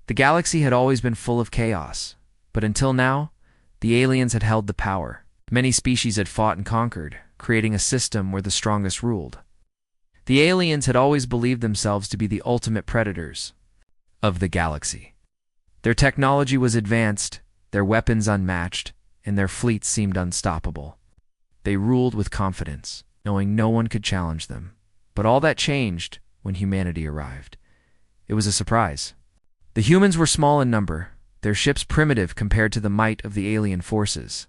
The galaxy had always been full of chaos, but until now, the aliens had held the power. Many species had fought and conquered, creating a system where the strongest ruled. The aliens had always believed themselves to be the ultimate predators of the galaxy. Their technology was advanced, their weapons unmatched, and their fleets seemed unstoppable. They ruled with confidence, knowing no one could challenge them. But all that changed when humanity arrived. It was a surprise. The humans were small in number, their ships primitive compared to the might of the alien forces.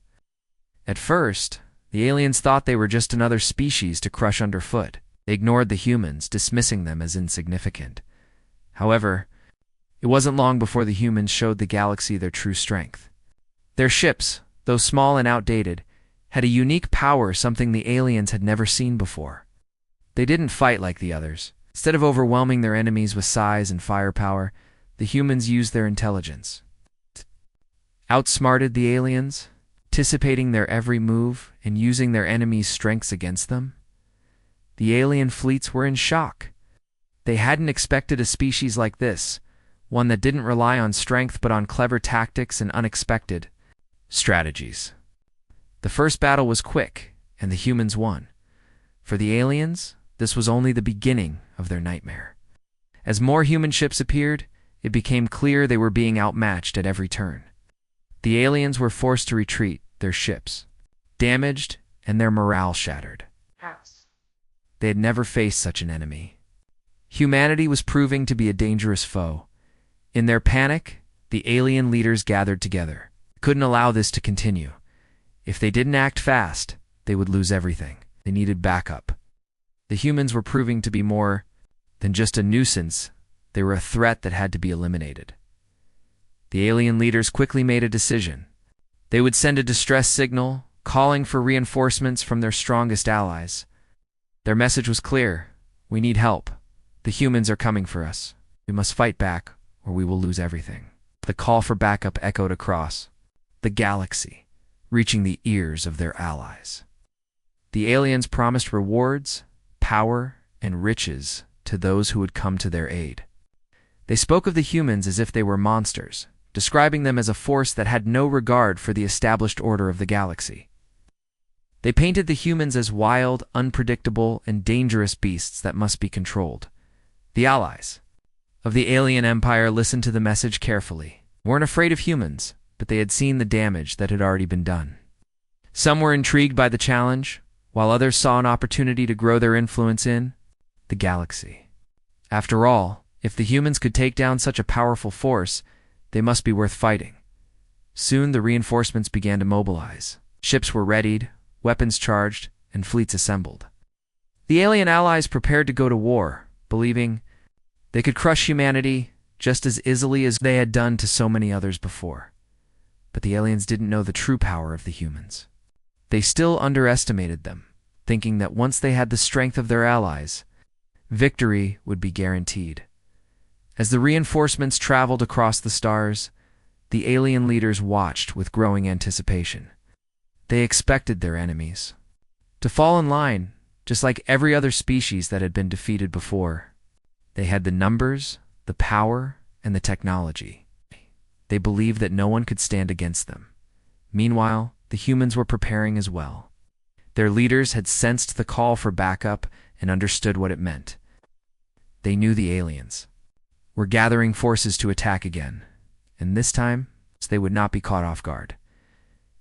At first, the aliens thought they were just another species to crush underfoot. They ignored the humans, dismissing them as insignificant. However, it wasn't long before the humans showed the galaxy their true strength. Their ships, though small and outdated, had a unique power, something the aliens had never seen before. They didn't fight like the others. Instead of overwhelming their enemies with size and firepower, the humans used their intelligence. Outsmarted the aliens, anticipating their every move and using their enemies' strengths against them. The alien fleets were in shock. They hadn't expected a species like this, one that didn't rely on strength but on clever tactics and unexpected strategies. The first battle was quick, and the humans won. For the aliens, this was only the beginning of their nightmare. As more human ships appeared, it became clear they were being outmatched at every turn. The aliens were forced to retreat, their ships damaged and their morale shattered. They had never faced such an enemy. Humanity was proving to be a dangerous foe. In their panic, the alien leaders gathered together. They couldn't allow this to continue. If they didn't act fast, they would lose everything. They needed backup. The humans were proving to be more than just a nuisance. They were a threat that had to be eliminated. The alien leaders quickly made a decision. They would send a distress signal, calling for reinforcements from their strongest allies. Their message was clear. We need help. The humans are coming for us. We must fight back, or we will lose everything. The call for backup echoed across the galaxy, reaching the ears of their allies. The aliens promised rewards, power, and riches to those who would come to their aid. They spoke of the humans as if they were monsters, describing them as a force that had no regard for the established order of the galaxy. They painted the humans as wild, unpredictable, and dangerous beasts that must be controlled. The allies of the alien empire listened to the message carefully. They weren't afraid of humans, but they had seen the damage that had already been done. Some were intrigued by the challenge, while others saw an opportunity to grow their influence in the galaxy. After all, if the humans could take down such a powerful force, they must be worth fighting. Soon the reinforcements began to mobilize. Ships were readied, weapons charged, and fleets assembled. The alien allies prepared to go to war, believing they could crush humanity just as easily as they had done to so many others before. But the aliens didn't know the true power of the humans. They still underestimated them, thinking that once they had the strength of their allies, victory would be guaranteed. As the reinforcements traveled across the stars, the alien leaders watched with growing anticipation. They expected their enemies to fall in line, just like every other species that had been defeated before. They had the numbers, the power, and the technology. They believed that no one could stand against them. Meanwhile, the humans were preparing as well. Their leaders had sensed the call for backup and understood what it meant. They knew the aliens were gathering forces to attack again, and this time, they would not be caught off guard.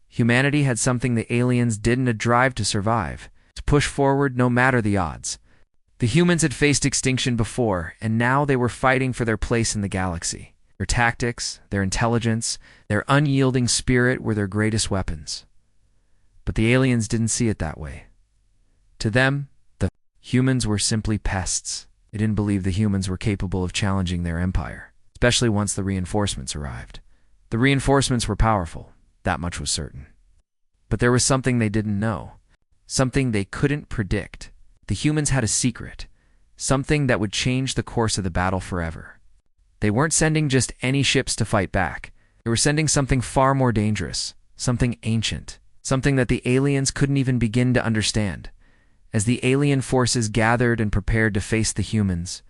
Humanity had something the aliens didn't: a drive to survive, to push forward no matter the odds. The humans had faced extinction before, and now they were fighting for their place in the galaxy. Their tactics, their intelligence, their unyielding spirit were their greatest weapons. But the aliens didn't see it that way. To them, the humans were simply pests. They didn't believe the humans were capable of challenging their empire, especially once the reinforcements arrived. The reinforcements were powerful, that much was certain. But there was something they didn't know, something they couldn't predict. The humans had a secret, something that would change the course of the battle forever. They weren't sending just any ships to fight back. They were sending something far more dangerous, something ancient, something that the aliens couldn't even begin to understand. As the alien forces gathered and prepared to face the humans,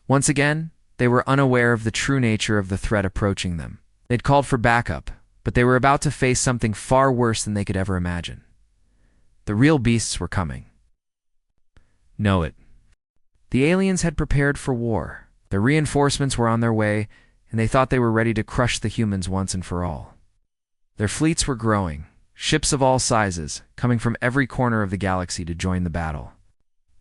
once again, They were unaware of the true nature of the threat approaching them. They'd called for backup, but they were about to face something far worse than they could ever imagine. The real beasts were coming. Know it. The aliens had prepared for war. Their reinforcements were on their way, and they thought they were ready to crush the humans once and for all. Their fleets were growing, ships of all sizes, coming from every corner of the galaxy to join the battle.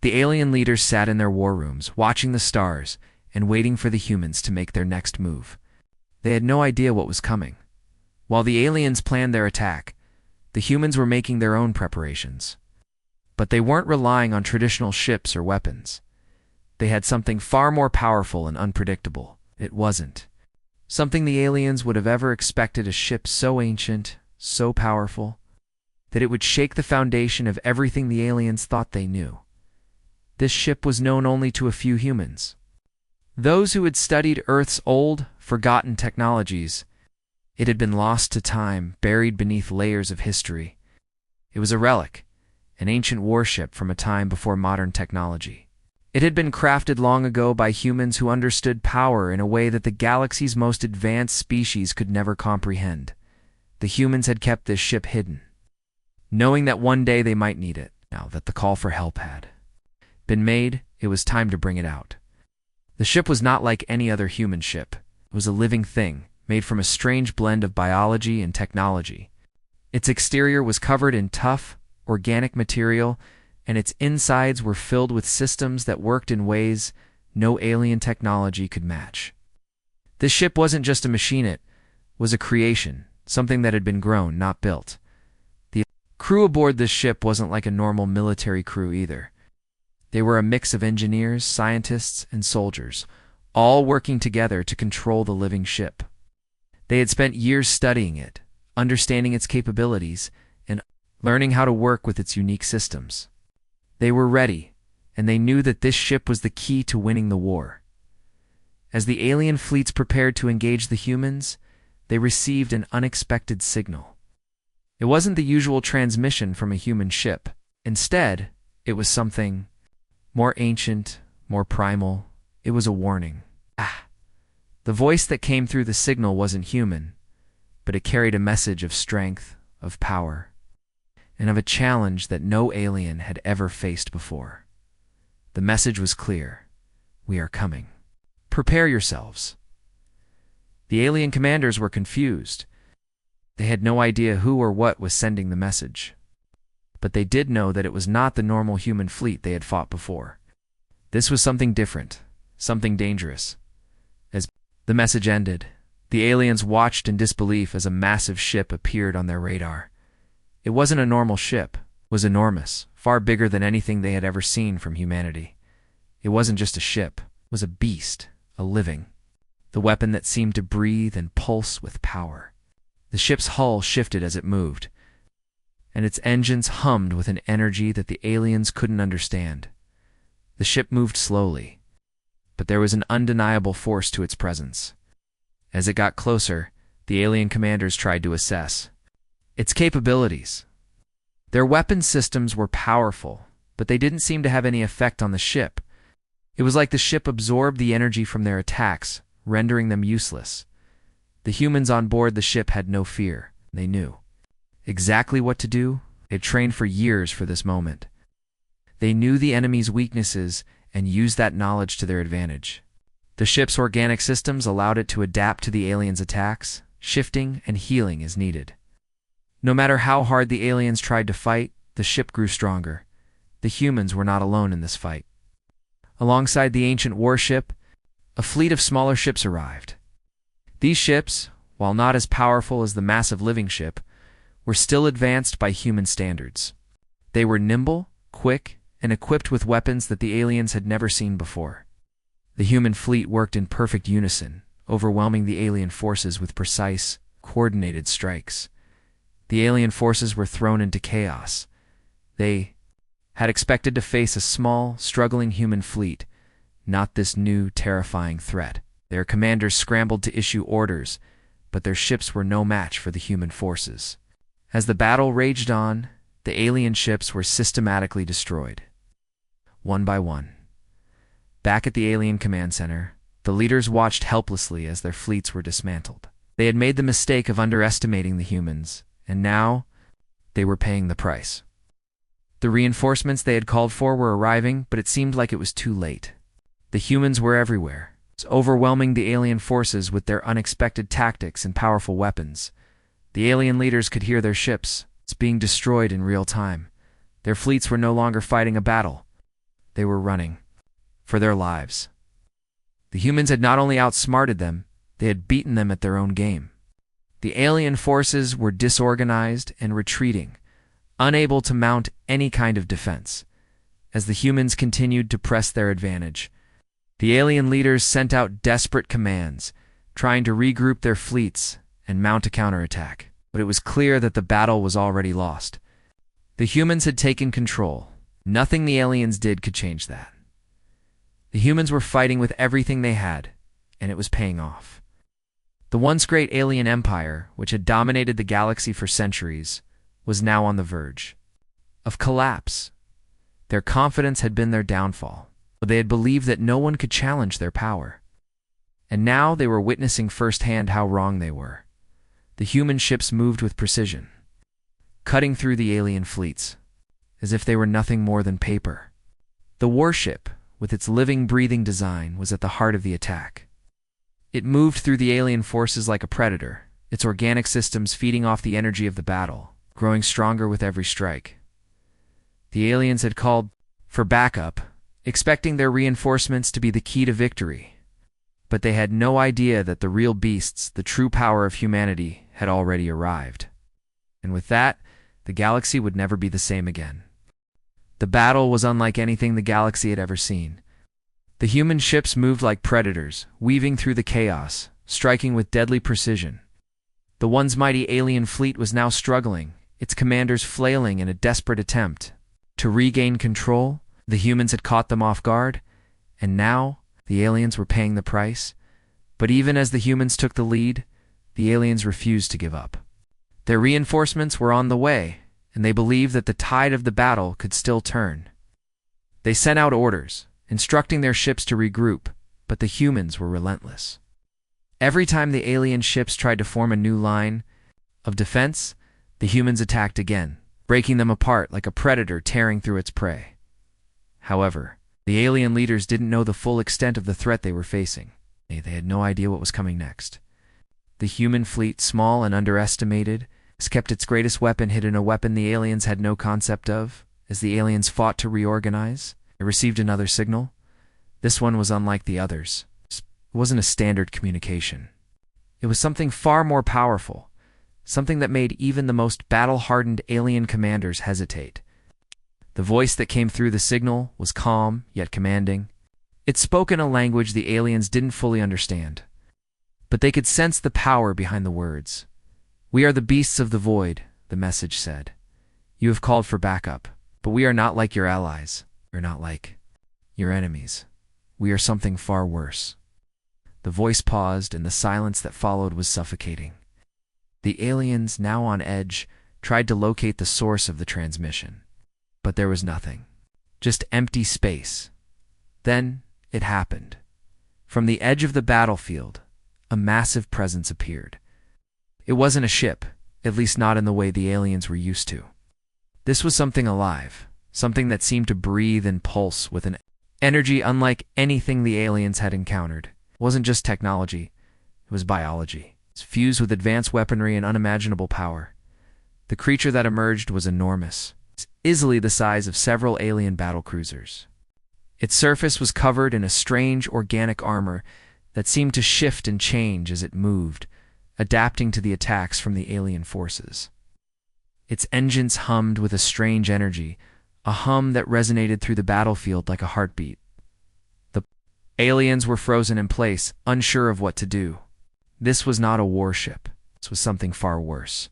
The alien leaders sat in their war rooms, watching the stars, and waiting for the humans to make their next move. They had no idea what was coming. While the aliens planned their attack, the humans were making their own preparations. But they weren't relying on traditional ships or weapons. They had something far more powerful and unpredictable. It wasn't something the aliens would have ever expected, a ship so ancient, so powerful, that it would shake the foundation of everything the aliens thought they knew. This ship was known only to a few humans. Those who had studied Earth's old, forgotten technologies. It had been lost to time, buried beneath layers of history. It was a relic, an ancient warship from a time before modern technology. It had been crafted long ago by humans who understood power in a way that the galaxy's most advanced species could never comprehend. The humans had kept this ship hidden, knowing that one day they might need it. Now that the call for help had been made, it was time to bring it out. The ship was not like any other human ship. It was a living thing, made from a strange blend of biology and technology. Its exterior was covered in tough, organic material, and its insides were filled with systems that worked in ways no alien technology could match. This ship wasn't just a machine, it was a creation, something that had been grown, not built. The crew aboard this ship wasn't like a normal military crew either. They were a mix of engineers, scientists, and soldiers, all working together to control the living ship. They had spent years studying it, understanding its capabilities, and learning how to work with its unique systems. They were ready, and they knew that this ship was the key to winning the war. As the alien fleets prepared to engage the humans, they received an unexpected signal. It wasn't the usual transmission from a human ship. Instead, it was something more ancient, more primal. It was a warning. The voice that came through the signal wasn't human, but it carried a message of strength, of power, and of a challenge that no alien had ever faced before. The message was clear. We are coming. Prepare yourselves. The alien commanders were confused. They had no idea who or what was sending the message. But they did know that it was not the normal human fleet they had fought before. This was something different, something dangerous. As the message ended, the aliens watched in disbelief as a massive ship appeared on their radar. It wasn't a normal ship. It was enormous, far bigger than anything they had ever seen from humanity. It wasn't just a ship. It was a beast, a living, the weapon that seemed to breathe and pulse with power. The ship's hull shifted as it moved, and its engines hummed with an energy that the aliens couldn't understand. The ship moved slowly, but there was an undeniable force to its presence. As it got closer, the alien commanders tried to assess its capabilities. Their weapon systems were powerful, but they didn't seem to have any effect on the ship. It was like the ship absorbed the energy from their attacks, rendering them useless. The humans on board the ship had no fear. They knew exactly what to do. They had trained for years for this moment. They knew the enemy's weaknesses and used that knowledge to their advantage. The ship's organic systems allowed it to adapt to the aliens' attacks, shifting and healing as needed. No matter how hard the aliens tried to fight, the ship grew stronger. The humans were not alone in this fight. Alongside the ancient warship, a fleet of smaller ships arrived. These ships, while not as powerful as the massive living ship, were still advanced by human standards. They were nimble, quick, and equipped with weapons that the aliens had never seen before. The human fleet worked in perfect unison, overwhelming the alien forces with precise, coordinated strikes. The alien forces were thrown into chaos. They had expected to face a small, struggling human fleet, not this new, terrifying threat. Their commanders scrambled to issue orders, but their ships were no match for the human forces. As the battle raged on, the alien ships were systematically destroyed. One by one. Back at the alien command center, The leaders watched helplessly as their fleets were dismantled. They had made the mistake of underestimating the humans, and now they were paying the price. The reinforcements they had called for were arriving, but it seemed like it was too late. The humans were everywhere, overwhelming the alien forces with their unexpected tactics and powerful weapons. The alien leaders could hear their ships being destroyed in real time. Their fleets were no longer fighting a battle. They were running for their lives. The humans had not only outsmarted them, they had beaten them at their own game. The alien forces were disorganized and retreating, unable to mount any kind of defense. As the humans continued to press their advantage, the alien leaders sent out desperate commands, trying to regroup their fleets and mount a counterattack. But it was clear that the battle was already lost. The humans had taken control. Nothing the aliens did could change that. The humans were fighting with everything they had, and it was paying off. The once great alien empire, which had dominated the galaxy for centuries, was now on the verge of collapse. Their confidence had been their downfall, but they had believed that no one could challenge their power. And now they were witnessing firsthand how wrong they were. The human ships moved with precision, cutting through the alien fleets, as if they were nothing more than paper. The warship, with its living, breathing design, was at the heart of the attack. It moved through the alien forces like a predator, its organic systems feeding off the energy of the battle, growing stronger with every strike. The aliens had called for backup, expecting their reinforcements to be the key to victory. But they had no idea that the real beasts, the true power of humanity, had already arrived. And with that, the galaxy would never be the same again. The battle was unlike anything the galaxy had ever seen. The human ships moved like predators, weaving through the chaos, striking with deadly precision. The once mighty alien fleet was now struggling, its commanders flailing in a desperate attempt to regain control. The humans had caught them off guard, and now the aliens were paying the price. But even as the humans took the lead, the aliens refused to give up. Their reinforcements were on the way, and they believed that the tide of the battle could still turn. They sent out orders, instructing their ships to regroup, but the humans were relentless. Every time the alien ships tried to form a new line of defense, the humans attacked again, breaking them apart like a predator tearing through its prey. However, the alien leaders didn't know the full extent of the threat they were facing. They had no idea what was coming next. The human fleet, small and underestimated, kept its greatest weapon hidden, a weapon the aliens had no concept of. As the aliens fought to reorganize, they received another signal. This one was unlike the others. It wasn't a standard communication. It was something far more powerful, something that made even the most battle-hardened alien commanders hesitate. The voice that came through the signal was calm, yet commanding. It spoke in a language the aliens didn't fully understand, but they could sense the power behind the words. "We are the beasts of the void," the message said. "You have called for backup, but we are not like your allies. We're not like your enemies. We are something far worse." The voice paused, and the silence that followed was suffocating. The aliens, now on edge, tried to locate the source of the transmission. But there was nothing. Just empty space. Then it happened. From the edge of the battlefield, a massive presence appeared. It wasn't a ship, at least not in the way the aliens were used to. This was something alive, something that seemed to breathe and pulse with an energy unlike anything the aliens had encountered. It wasn't just technology, it was biology. It was fused with advanced weaponry and unimaginable power. The creature that emerged was enormous, easily the size of several alien battlecruisers. Its surface was covered in a strange organic armor that seemed to shift and change as it moved, adapting to the attacks from the alien forces. Its engines hummed with a strange energy, a hum that resonated through the battlefield like a heartbeat. The aliens were frozen in place, unsure of what to do. This was not a warship. This was something far worse.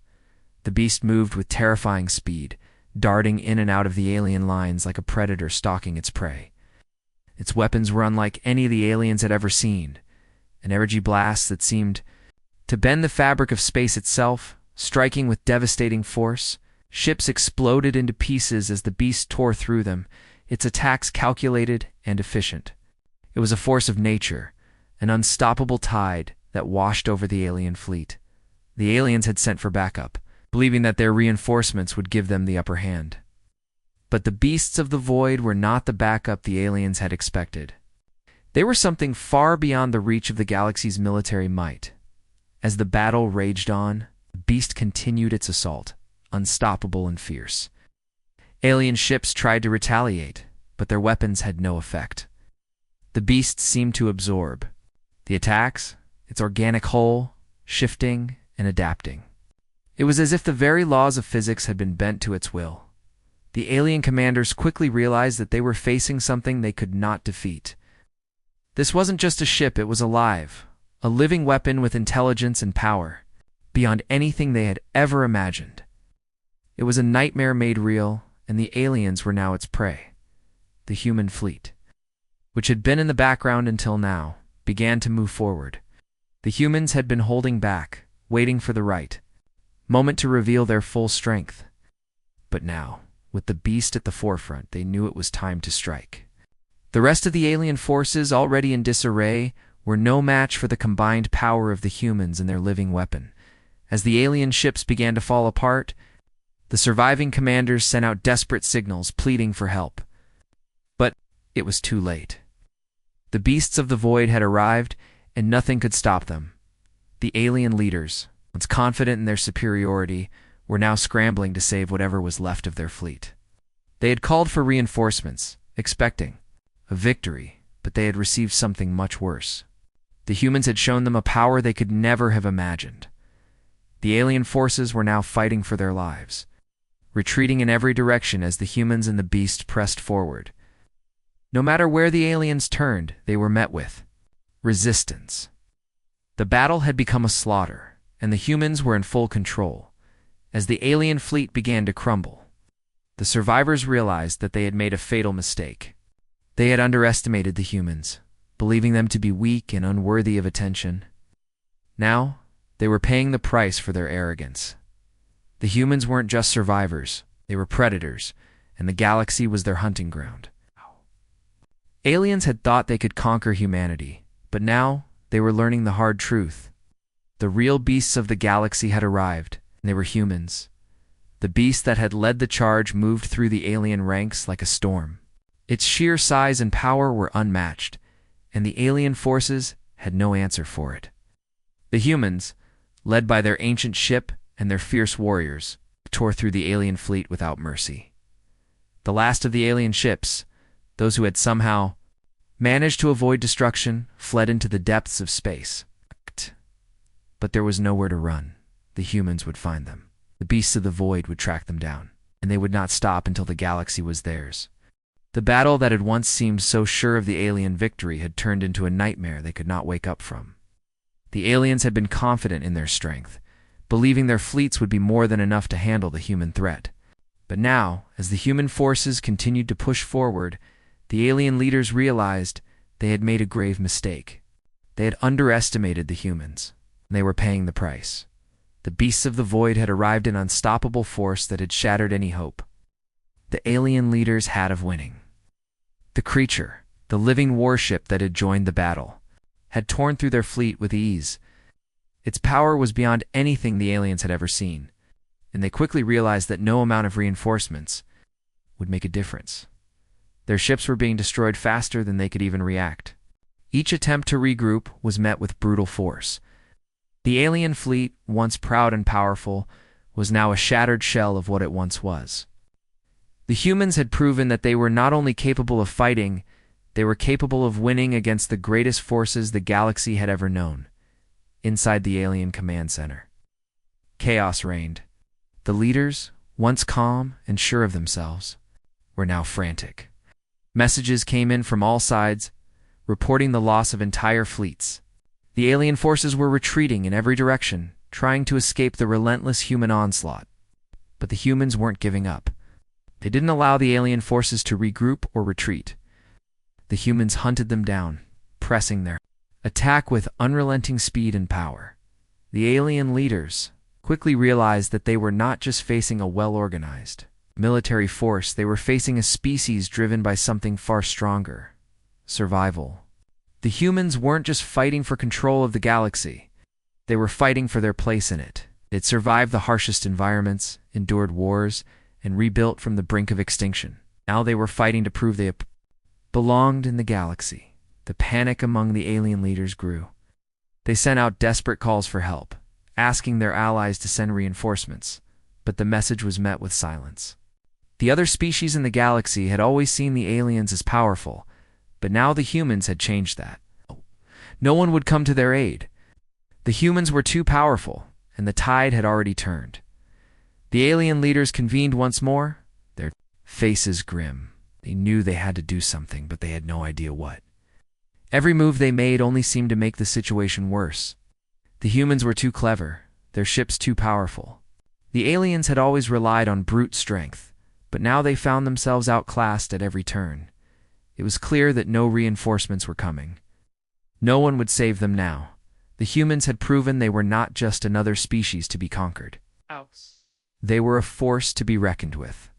The beast moved with terrifying speed, darting in and out of the alien lines like a predator stalking its prey. Its weapons were unlike any the aliens had ever seen, an energy blast that seemed to bend the fabric of space itself, striking with devastating force. Ships exploded into pieces as the beast tore through them, its attacks calculated and efficient. It was a force of nature, an unstoppable tide that washed over the alien fleet. The aliens had sent for backup, believing that their reinforcements would give them the upper hand. But the beasts of the void were not the backup the aliens had expected. They were something far beyond the reach of the galaxy's military might. As the battle raged on, the beast continued its assault, unstoppable and fierce. Alien ships tried to retaliate, but their weapons had no effect. The beast seemed to absorb the attacks, its organic hull, shifting and adapting. It was as if the very laws of physics had been bent to its will. The alien commanders quickly realized that they were facing something they could not defeat. This wasn't just a ship, it was alive, a living weapon with intelligence and power, beyond anything they had ever imagined. It was a nightmare made real, and the aliens were now its prey. The human fleet, which had been in the background until now, began to move forward. The humans had been holding back, waiting for the right moment to reveal their full strength. But now, with the beast at the forefront, they knew it was time to strike. The rest of the alien forces, already in disarray, were no match for the combined power of the humans and their living weapon. As the alien ships began to fall apart, the surviving commanders sent out desperate signals pleading for help. But it was too late. The beasts of the void had arrived, and nothing could stop them. The alien leaders, once confident in their superiority, were now scrambling to save whatever was left of their fleet. They had called for reinforcements, expecting a victory, but they had received something much worse. The humans had shown them a power they could never have imagined. The alien forces were now fighting for their lives, retreating in every direction as the humans and the beast pressed forward. No matter where the aliens turned, they were met with resistance. The battle had become a slaughter, and the humans were in full control. As the alien fleet began to crumble, the survivors realized that they had made a fatal mistake. They had underestimated the humans, believing them to be weak and unworthy of attention. Now, they were paying the price for their arrogance. The humans weren't just survivors, they were predators, and the galaxy was their hunting ground. Aliens had thought they could conquer humanity, but now they were learning the hard truth. The real beasts of the galaxy had arrived, and they were humans. The beast that had led the charge moved through the alien ranks like a storm. Its sheer size and power were unmatched, and the alien forces had no answer for it. The humans, led by their ancient ship and their fierce warriors, tore through the alien fleet without mercy. The last of the alien ships, those who had somehow managed to avoid destruction, fled into the depths of space. But there was nowhere to run. The humans would find them. The beasts of the void would track them down, and they would not stop until the galaxy was theirs. The battle that had once seemed so sure of the alien victory had turned into a nightmare they could not wake up from. The aliens had been confident in their strength, believing their fleets would be more than enough to handle the human threat. But now, as the human forces continued to push forward, the alien leaders realized they had made a grave mistake. They had underestimated the humans, and they were paying the price. The beasts of the void had arrived in unstoppable force that had shattered any hope the alien leaders had of winning. The creature, the living warship that had joined the battle, had torn through their fleet with ease. Its power was beyond anything the aliens had ever seen, and they quickly realized that no amount of reinforcements would make a difference. Their ships were being destroyed faster than they could even react. Each attempt to regroup was met with brutal force. The alien fleet, once proud and powerful, was now a shattered shell of what it once was. The humans had proven that they were not only capable of fighting, they were capable of winning against the greatest forces the galaxy had ever known. Inside the alien command center, chaos reigned. The leaders, once calm and sure of themselves, were now frantic. Messages came in from all sides, reporting the loss of entire fleets. The alien forces were retreating in every direction, trying to escape the relentless human onslaught. But the humans weren't giving up. They didn't allow the alien forces to regroup or retreat. The humans hunted them down, pressing their attack with unrelenting speed and power. The alien leaders quickly realized that they were not just facing a well-organized military force, they were facing a species driven by something far stronger: survival. The humans weren't just fighting for control of the galaxy. They were fighting for their place in it. It survived the harshest environments, endured wars, and rebuilt from the brink of extinction. Now they were fighting to prove they belonged in the galaxy. The panic among the alien leaders grew. They sent out desperate calls for help, asking their allies to send reinforcements, but the message was met with silence. The other species in the galaxy had always seen the aliens as powerful, but now the humans had changed that. No one would come to their aid. The humans were too powerful, and the tide had already turned. The alien leaders convened once more, their faces grim. They knew they had to do something, but they had no idea what. Every move they made only seemed to make the situation worse. The humans were too clever, their ships too powerful. The aliens had always relied on brute strength, but now they found themselves outclassed at every turn. It was clear that no reinforcements were coming. No one would save them now. The humans had proven they were not just another species to be conquered. They were a force to be reckoned with,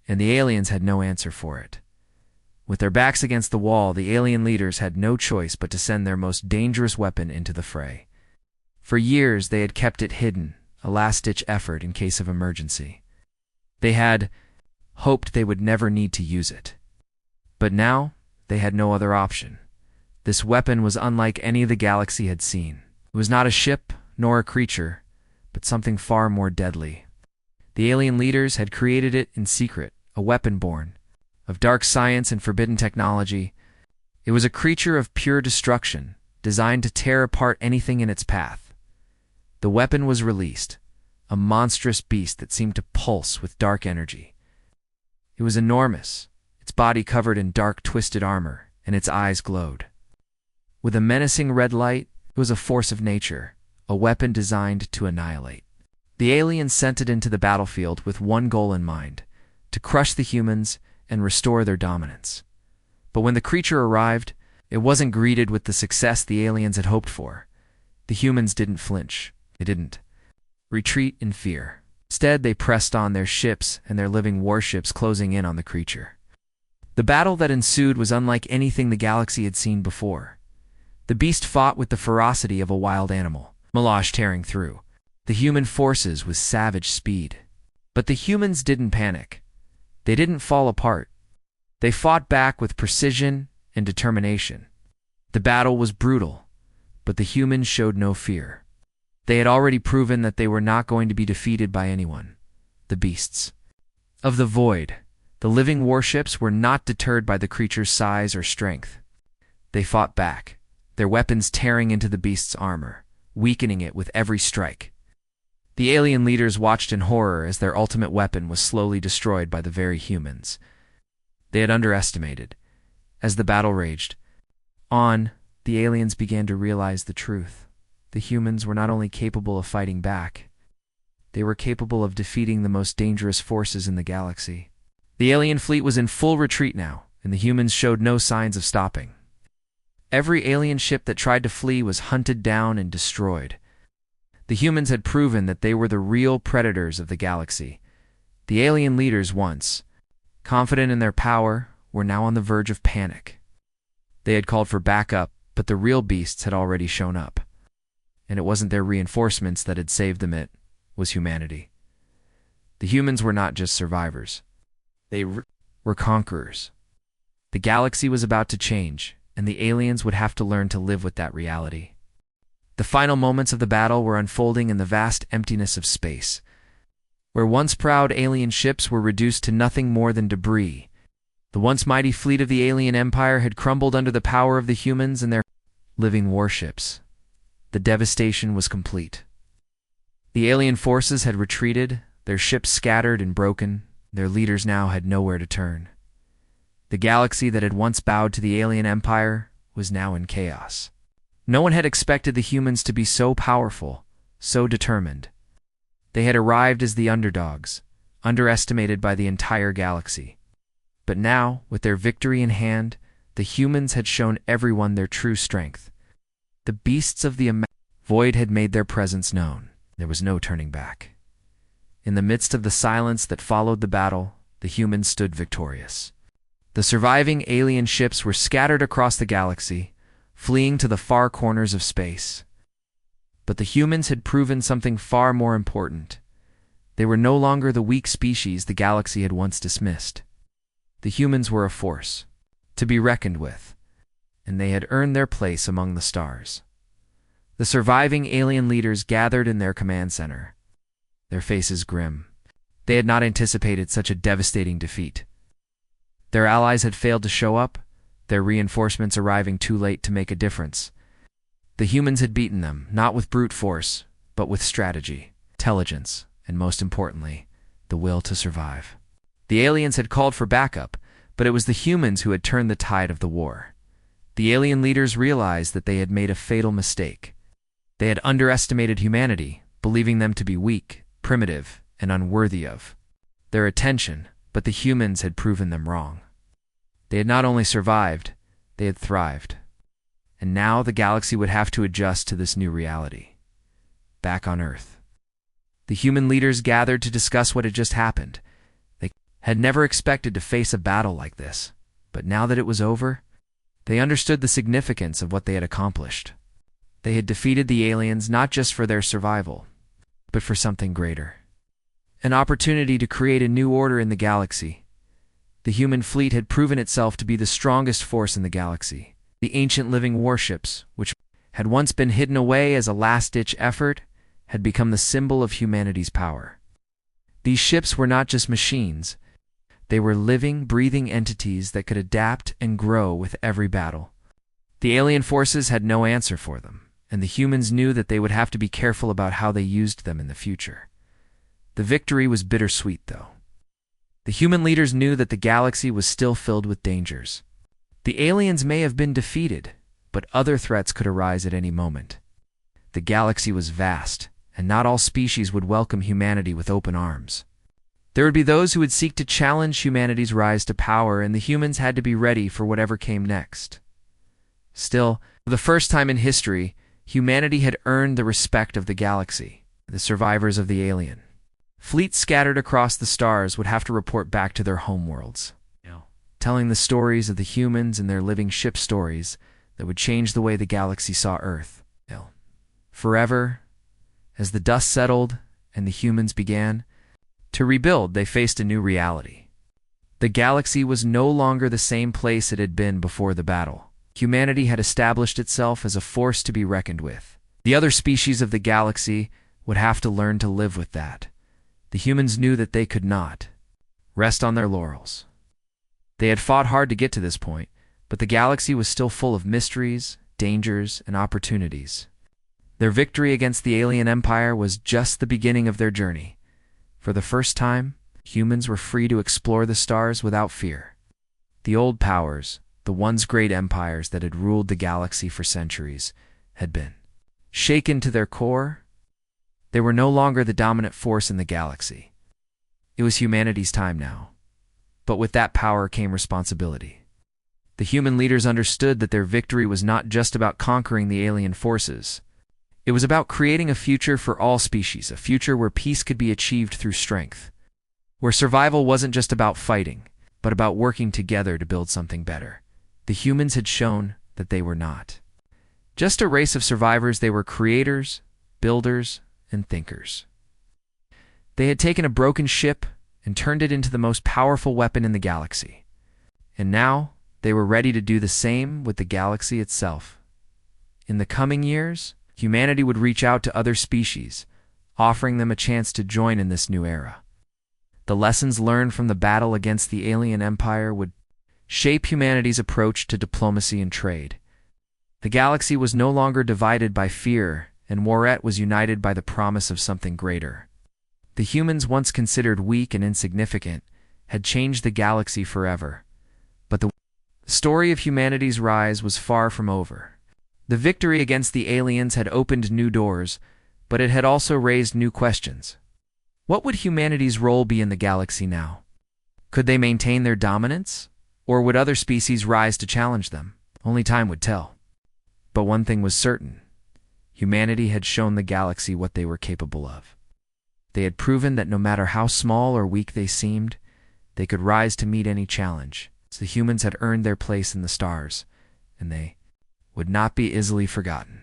and the aliens had no answer for it. With their backs against the wall, the alien leaders had no choice but to send their most dangerous weapon into the fray. For years, they had kept it hidden, a last-ditch effort in case of emergency. They had hoped they would never need to use it. But now, they had no other option. This weapon was unlike any the galaxy had seen. It was not a ship, nor a creature, but something far more deadly. The alien leaders had created it in secret, a weapon born of dark science and forbidden technology. It was a creature of pure destruction, designed to tear apart anything in its path. The weapon was released, a monstrous beast that seemed to pulse with dark energy. It was enormous, its body covered in dark, twisted armor, and its eyes glowed. With a menacing red light, it was a force of nature, a weapon designed to annihilate. The aliens sent it into the battlefield with one goal in mind: to crush the humans and restore their dominance. But when the creature arrived, it wasn't greeted with the success the aliens had hoped for. The humans didn't flinch. They didn't retreat in fear. Instead, they pressed on, their ships and their living warships closing in on the creature. The battle that ensued was unlike anything the galaxy had seen before. The beast fought with the ferocity of a wild animal, melee tearing through the human forces with savage speed. But the humans didn't panic. They didn't fall apart. They fought back with precision and determination. The battle was brutal, but the humans showed no fear. They had already proven that they were not going to be defeated by anyone. The beasts of the void, the living warships, were not deterred by the creature's size or strength. They fought back, their weapons tearing into the beast's armor, weakening it with every strike. The alien leaders watched in horror as their ultimate weapon was slowly destroyed by the very humans they had underestimated. As the battle raged on, the aliens began to realize the truth. The humans were not only capable of fighting back, they were capable of defeating the most dangerous forces in the galaxy. The alien fleet was in full retreat now, and the humans showed no signs of stopping. Every alien ship that tried to flee was hunted down and destroyed. The humans had proven that they were the real predators of the galaxy. The alien leaders, once confident in their power, were now on the verge of panic. They had called for backup, but the real beasts had already shown up. And it wasn't their reinforcements that had saved them, it was humanity. The humans were not just survivors. They were conquerors. The galaxy was about to change, and the aliens would have to learn to live with that reality. The final moments of the battle were unfolding in the vast emptiness of space, where once proud alien ships were reduced to nothing more than debris. The once mighty fleet of the alien empire had crumbled under the power of the humans and their living warships. The devastation was complete. The alien forces had retreated, their ships scattered and broken. Their leaders now had nowhere to turn. The galaxy that had once bowed to the alien empire was now in chaos. No one had expected the humans to be so powerful, so determined. They had arrived as the underdogs, underestimated by the entire galaxy. But now, with their victory in hand, the humans had shown everyone their true strength. The beasts of the void had made their presence known. There was no turning back. In the midst of the silence that followed the battle, the humans stood victorious. The surviving alien ships were scattered across the galaxy, fleeing to the far corners of space. But the humans had proven something far more important. They were no longer the weak species the galaxy had once dismissed. The humans were a force to be reckoned with, and they had earned their place among the stars. The surviving alien leaders gathered in their command center, their faces grim. They had not anticipated such a devastating defeat. Their allies had failed to show up, their reinforcements arriving too late to make a difference. The humans had beaten them, not with brute force, but with strategy, intelligence, and most importantly, the will to survive. The aliens had called for backup, but it was the humans who had turned the tide of the war. The alien leaders realized that they had made a fatal mistake. They had underestimated humanity, believing them to be weak, primitive, and unworthy of their attention, but the humans had proven them wrong. They had not only survived, they had thrived. And now the galaxy would have to adjust to this new reality. Back on Earth, the human leaders gathered to discuss what had just happened. They had never expected to face a battle like this, but now that it was over, they understood the significance of what they had accomplished. They had defeated the aliens not just for their survival, but for something greater. An opportunity to create a new order in the galaxy. The human fleet had proven itself to be the strongest force in the galaxy. The ancient living warships, which had once been hidden away as a last-ditch effort, had become the symbol of humanity's power. These ships were not just machines. They were living, breathing entities that could adapt and grow with every battle. The alien forces had no answer for them, and the humans knew that they would have to be careful about how they used them in the future. The victory was bittersweet, though. The human leaders knew that the galaxy was still filled with dangers. The aliens may have been defeated, but other threats could arise at any moment. The galaxy was vast, and not all species would welcome humanity with open arms. There would be those who would seek to challenge humanity's rise to power, and the humans had to be ready for whatever came next. Still, for the first time in history, humanity had earned the respect of the galaxy, the survivors of the alien. Fleets scattered across the stars would have to report back to their homeworlds, telling the stories of the humans and their living ship stories that would change the way the galaxy saw Earth. Forever, as the dust settled and the humans began to rebuild, they faced a new reality. The galaxy was no longer the same place it had been before the battle. Humanity had established itself as a force to be reckoned with. The other species of the galaxy would have to learn to live with that. The humans knew that they could not rest on their laurels. They had fought hard to get to this point, but the galaxy was still full of mysteries, dangers, and opportunities. Their victory against the alien empire was just the beginning of their journey. For the first time, humans were free to explore the stars without fear. The old powers, the once great empires that had ruled the galaxy for centuries, had been shaken to their core. They were no longer the dominant force in the galaxy. It was humanity's time now. But with that power came responsibility. The human leaders understood that their victory was not just about conquering the alien forces. It was about creating a future for all species, a future where peace could be achieved through strength, where survival wasn't just about fighting, but about working together to build something better. The humans had shown that they were not just a race of survivors. They were creators, builders, and thinkers. They had taken a broken ship and turned it into the most powerful weapon in the galaxy. And now, they were ready to do the same with the galaxy itself. In the coming years, humanity would reach out to other species, offering them a chance to join in this new era. The lessons learned from the battle against the alien empire would shape humanity's approach to diplomacy and trade. The galaxy was no longer divided by fear, and Moret was united by the promise of something greater. The humans, once considered weak and insignificant, had changed the galaxy forever. But the story of humanity's rise was far from over. The victory against the aliens had opened new doors, but it had also raised new questions. What would humanity's role be in the galaxy now? Could they maintain their dominance, or would other species rise to challenge them? Only time would tell. But one thing was certain. Humanity had shown the galaxy what they were capable of. They had proven that no matter how small or weak they seemed, they could rise to meet any challenge. The humans had earned their place in the stars, and they would not be easily forgotten.